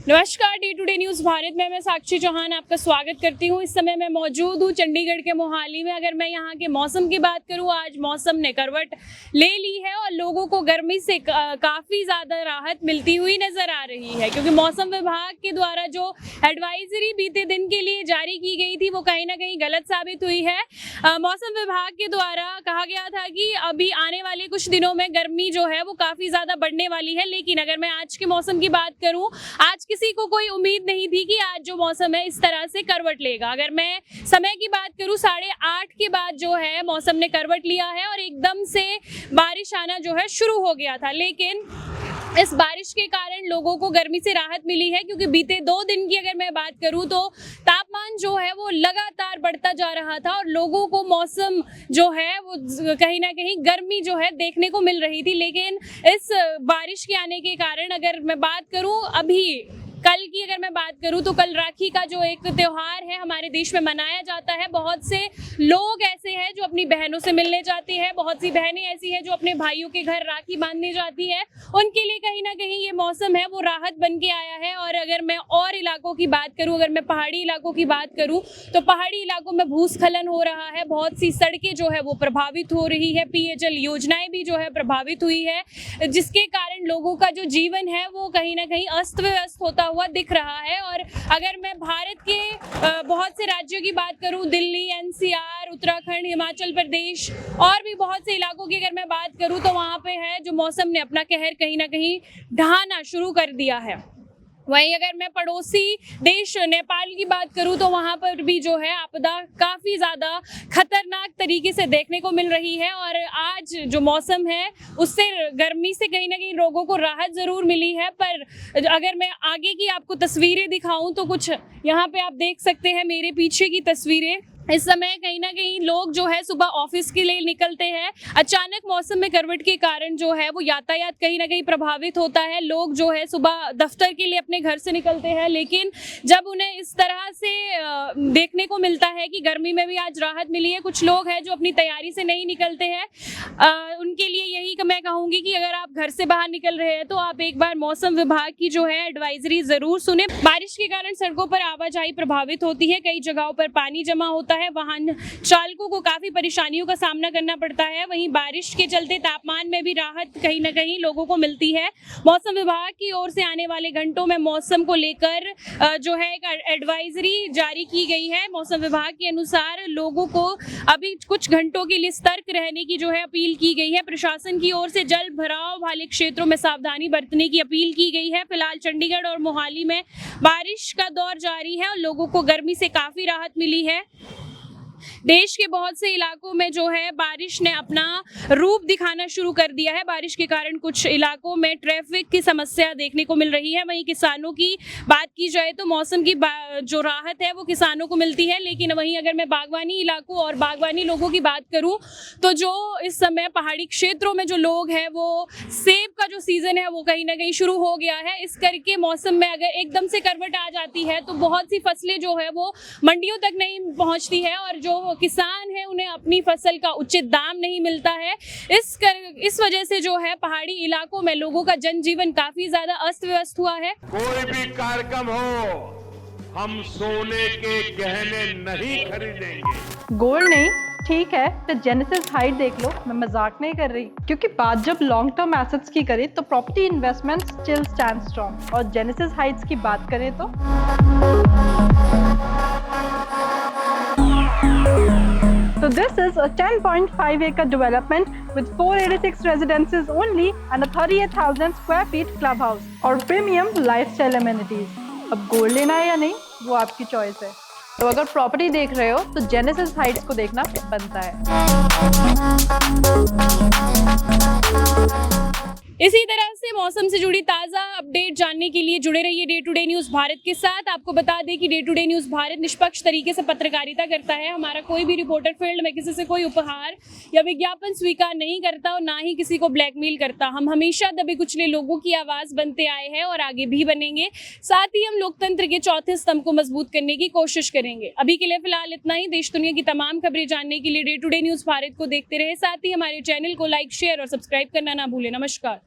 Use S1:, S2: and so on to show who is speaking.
S1: नमस्कार, day to day news Bharat में मैं साक्षी चौहान आपका स्वागत करती हूँ। इस समय मैं मौजूद हूँ चंडीगढ़ के मोहाली में। अगर मैं यहाँ के मौसम की बात करूँ, आज मौसम ने करवट ले ली है और लोगों को गर्मी से काफ़ी ज़्यादा राहत मिलती हुई नज़र आ रही है, क्योंकि मौसम विभाग के द्वारा जो एडवाइजरी बीते दिन के लिए जारी की गई थी वो कहीं ना कहीं गलत साबित हुई है। मौसम विभाग के द्वारा कहा गया था कि अभी आने वाले कुछ दिनों में गर्मी जो है वो काफ़ी ज़्यादा बढ़ने वाली है, लेकिन अगर मैं आज के मौसम की बात करूँ, आज किसी को कोई उम्मीद नहीं थी कि आज जो मौसम है इस तरह से करवट लेगा। अगर मैं समय की बात करूं, 8:30 के बाद जो है मौसम ने करवट लिया है और एकदम से बारिश आना जो है शुरू हो गया था। लेकिन इस बारिश के कारण लोगों को गर्मी से राहत मिली है, क्योंकि बीते 2 दिन की अगर मैं बात करूं तो तापमान जो है वो लगातार बढ़ता जा रहा था और लोगों को मौसम जो है वो कहीं ना कहीं गर्मी जो है देखने को मिल रही थी। लेकिन इस बारिश के आने के कारण अगर मैं बात करूं, अभी कल की अगर मैं बात करूं तो कल राखी का जो एक त्योहार है हमारे देश में मनाया जाता है। बहुत से लोग ऐसे हैं जो अपनी बहनों से मिलने जाते हैं, बहुत सी बहनें ऐसी हैं जो अपने भाइयों के घर राखी बांधने जाती है। उनके लिए कहीं ना कहीं ये मौसम है वो राहत बन के आया है। और अगर मैं और इलाकों की बात करूं, अगर मैं पहाड़ी इलाकों की बात करूं तो पहाड़ी इलाकों में भूस्खलन हो रहा है, बहुत सी सड़कें जो है वो प्रभावित हो रही है, पेयजल योजनाएं भी जो है प्रभावित हुई है, जिसके कारण लोगों का जो जीवन है वो कहीं ना कहीं अस्त व्यस्त होता हुआ दिख रहा है। और अगर मैं भारत के बहुत से राज्यों की बात करूं, दिल्ली, एनसीआर, उत्तराखंड, हिमाचल प्रदेश और भी बहुत से इलाकों की अगर मैं बात करूं तो वहां पे है जो मौसम ने अपना कहर कहीं ना कहीं ढहाना शुरू कर दिया है। वहीं अगर मैं पड़ोसी देश नेपाल की बात करूं तो वहां पर भी जो है आपदा काफ़ी ज़्यादा खतरनाक तरीके से देखने को मिल रही है। और आज जो मौसम है उससे गर्मी से कहीं ना कहीं लोगों को राहत ज़रूर मिली है। पर अगर मैं आगे की आपको तस्वीरें दिखाऊं तो कुछ यहाँ पे आप देख सकते हैं मेरे पीछे की तस्वीरें। इस समय कहीं ना कहीं लोग जो है सुबह ऑफिस के लिए निकलते हैं। अचानक मौसम में करवट के कारण जो है वो यातायात कहीं ना कहीं प्रभावित होता है। लोग जो है सुबह दफ्तर के लिए अपने घर से निकलते हैं, लेकिन जब उन्हें इस तरह से देखने को मिलता है कि गर्मी में भी आज राहत मिली है, कुछ लोग हैं जो अपनी तैयारी से नहीं निकलते हैं। उनके लिए यही मैं कहूँगी कि अगर आप घर से बाहर निकल रहे हैं तो आप एक बार मौसम विभाग की जो है एडवाइजरी ज़रूर सुने। बारिश के कारण सड़कों पर आवाजाही प्रभावित होती है, कई जगहों पर पानी जमा होता है, वाहन चालकों को काफी परेशानियों का सामना करना पड़ता है। वहीं बारिश के चलते तापमान में भी राहत कहीं ना कहीं लोगों को मिलती है। मौसम विभाग की ओर से आने वाले घंटों में मौसम को लेकर जो है एक एडवाइजरी जारी की गई है। मौसम विभाग के अनुसार लोगों को अभी कुछ घंटों के लिए सतर्क रहने की जो है अपील की गई है। प्रशासन की ओर से जल भराव वाले क्षेत्रों में सावधानी बरतने की अपील की गई है। फिलहाल चंडीगढ़ और मोहाली में बारिश का दौर जारी है और लोगों को गर्मी से काफी राहत मिली है। देश के बहुत से इलाकों में जो है बारिश ने अपना रूप दिखाना शुरू कर दिया है। बारिश के कारण कुछ इलाकों में ट्रैफिक की समस्या देखने को मिल रही है। वहीं किसानों की बात की जाए तो मौसम की जो राहत है वो किसानों को मिलती है। लेकिन वहीं अगर मैं बागवानी इलाकों और बागवानी लोगों की बात करूं तो जो इस समय पहाड़ी क्षेत्रों में जो लोग हैं वो सेब का जो सीजन है वो कहीं ना कहीं शुरू हो गया है। इस करके मौसम में अगर एकदम से करवट आ जाती है तो बहुत सी फसलें जो है वो मंडियों तक नहीं पहुंचती है और जो किसान है उन्हें अपनी फसल का उचित दाम नहीं मिलता है। इस वजह से जो है पहाड़ी इलाकों में लोगों का जनजीवन काफी ज्यादा अस्त व्यस्त हुआ है।
S2: कोई भी कार्यक्रम हो, हम सोने के गहने नहीं खरीदेंगे।
S3: गोल्ड नहीं, ठीक है तो जेनेसिस हाइट देख लो। मैं मजाक नहीं कर रही, क्योंकि बात जब लॉन्ग टर्म एसेट्स की करें तो property investment still stand strong. और जेनेसिस हाइट्स की बात करें तो this is a 10.5 acre development with 486 residences only and a 38,000 square feet clubhouse और premium lifestyle amenities। अब गोल्ड लेना है या नहीं वो आपकी चॉइस है। तो अगर प्रॉपर्टी देख रहे हो तो जेनेसिस हाइट्स को देखना बनता है।
S1: इसी तरह से मौसम से जुड़ी ताज़ा अपडेट जानने के लिए जुड़े रहिए day to day news Bharat के साथ। आपको बता दें कि day to day news Bharat निष्पक्ष तरीके से पत्रकारिता करता है। हमारा कोई भी रिपोर्टर फील्ड में किसी से कोई उपहार या विज्ञापन स्वीकार नहीं करता और ना ही किसी को ब्लैकमेल करता। हम हमेशा दबे कुचले लोगों की आवाज़ बनते आए हैं और आगे भी बनेंगे। साथ ही हम लोकतंत्र के चौथे स्तंभ को मजबूत करने की कोशिश करेंगे। अभी के लिए फिलहाल इतना ही। देश दुनिया की तमाम खबरें जानने के लिए day to day news Bharat को देखते रहे। साथ ही हमारे चैनल को लाइक, शेयर और सब्सक्राइब करना ना भूलें। नमस्कार।